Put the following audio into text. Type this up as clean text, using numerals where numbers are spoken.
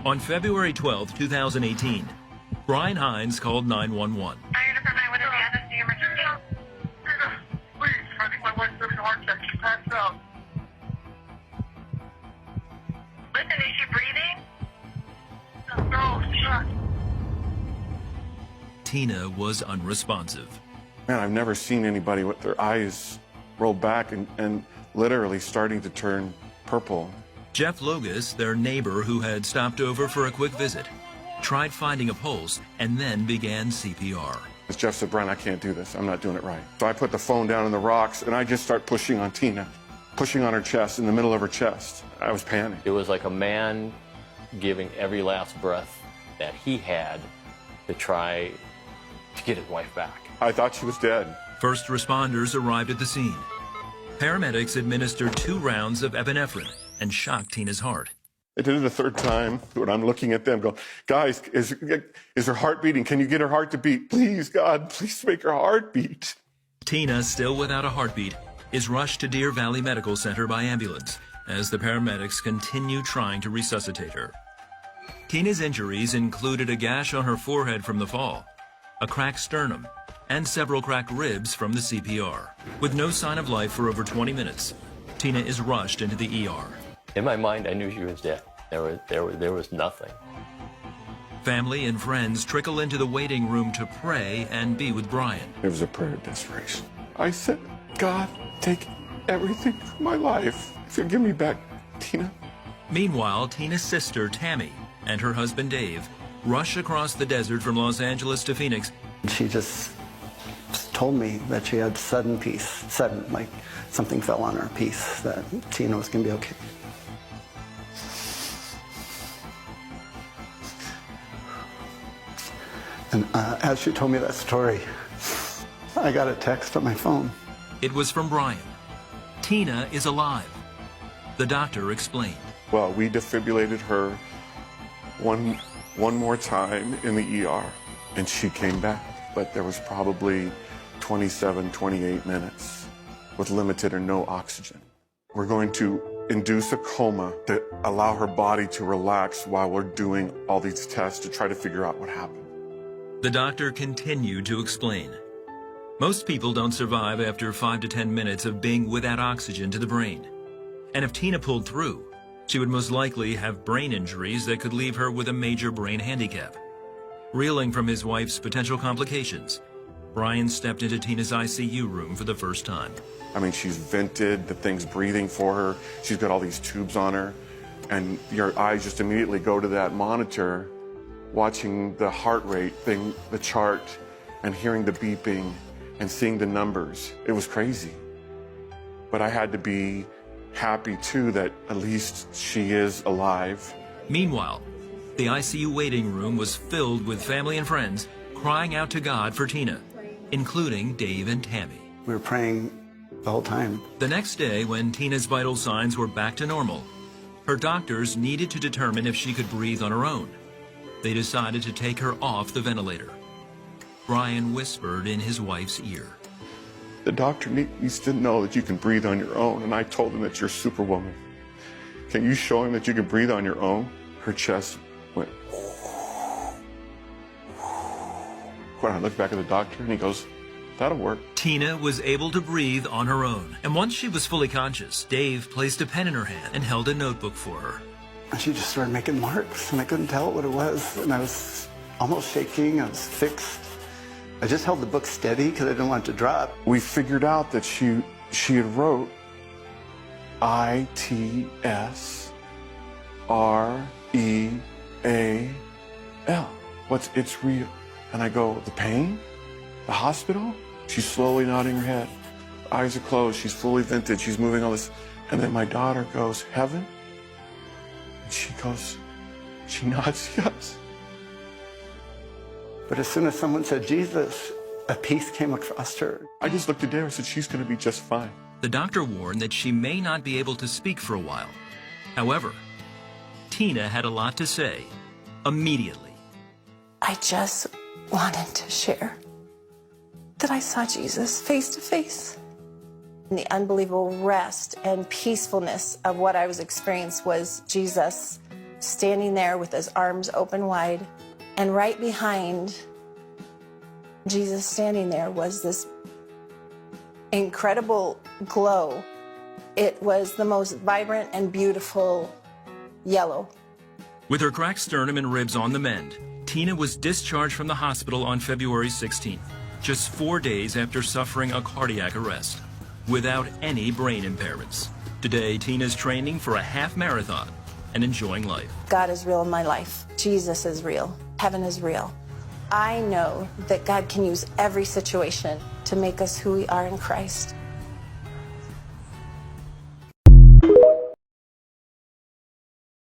On February 12, 2018, Brian Hines called 911. What is the anesthesia emergency? Please, I think my wife's having a heart attack. She passed out. Listen, is she breathing? No, she's not. Tina was unresponsive. Man, I've never seen anybody with their eyes rolled back and literally starting to turn purple. Jeff Logus, their neighbor who had stopped over for a quick visit, tried finding a pulse and then began CPR. As Jeff said, Brian, I can't do this. I'm not doing it right. So I put the phone down on the rocks and I just start pushing on Tina, pushing on her chest, in the middle of her chest. I was panicked. It was like a man giving every last breath that he had to try to get his wife back. I thought she was dead. First responders arrived at the scene. Paramedics administered 2 rounds of epinephrine and shocked Tina's heart. I did it a third time when I'm looking at them going, guys, is her heart beating? Can you get her heart to beat? Please, God, please make her heart beat. Tina, still without a heartbeat, is rushed to Deer Valley Medical Center by ambulance as the paramedics continue trying to resuscitate her. Tina's injuries included a gash on her forehead from the fall, a cracked sternum, and several cracked ribs from the CPR. With no sign of life for over 20 minutes, Tina is rushed into the ER. In my mind, I knew she was dead. There was nothing. Family and friends trickle into the waiting room to pray and be with Brian. It was a prayer of desperation. I said, God, take everything from my life. Give me back, Tina. Meanwhile, Tina's sister, Tammy, and her husband, Dave, rush across the desert from Los Angeles to Phoenix. She just told me that she had sudden peace, like something fell on her peace, that Tina was going to be okay. And as she told me that story, I got a text on my phone. It was from Brian. Tina is alive. The doctor explained. Well, we defibrillated her one more time in the ER, and she came back. But there was probably 27, 28 minutes with limited or no oxygen. We're going to induce a coma to allow her body to relax while we're doing all these tests to try to figure out what happened. The doctor continued to explain. Most people don't survive after 5 to 10 minutes of being without oxygen to the brain. And if Tina pulled through, she would most likely have brain injuries that could leave her with a major brain handicap. Reeling from his wife's potential complications, Brian stepped into Tina's ICU room for the first time. I mean, she's vented, the thing's breathing for her, she's got all these tubes on her, and your eyes just immediately go to that monitor, watching the heart rate thing, the chart, and hearing the beeping and seeing the numbers. It was crazy. But I had to be happy too that at least she is alive. Meanwhile, the ICU waiting room was filled with family and friends crying out to God for Tina, including Dave and Tammy. We were praying the whole time. The next day, when Tina's vital signs were back to normal, her doctors needed to determine if she could breathe on her own. They decided to take her off the ventilator. Brian whispered in his wife's ear. The doctor needs to know that you can breathe on your own, and I told him that you're Superwoman. Can you show him that you can breathe on your own? Her chest went. When I looked back at the doctor, and he goes, that'll work. Tina was able to breathe on her own, and once she was fully conscious, Dave placed a pen in her hand and held a notebook for her. And she just started making marks, and I couldn't tell what it was, and I was almost shaking. I was fixed. I just held the book steady because I didn't want it to drop. We figured out that she had wrote ITSREAL. It's real. And I go, the pain? The hospital? She's slowly nodding her head. Eyes are closed. She's fully vented. She's moving all this. And then my daughter goes, heaven? And she nods yes. But as soon as someone said Jesus, a peace came across her. I just looked at Dave and said, she's going to be just fine. The doctor warned that she may not be able to speak for a while. However, Tina had a lot to say immediately. I just wanted to share that I saw Jesus face to face. And the unbelievable rest and peacefulness of what I was experiencing was Jesus standing there with his arms open wide. And right behind Jesus standing there was this incredible glow. It was the most vibrant and beautiful yellow. With her cracked sternum and ribs on the mend, Tina was discharged from the hospital on February 16th, just 4 days after suffering a cardiac arrest, without any brain impairments. Today, Tina's training for a half marathon and enjoying life. God is real in my life. Jesus is real. Heaven is real. I know that God can use every situation to make us who we are in Christ.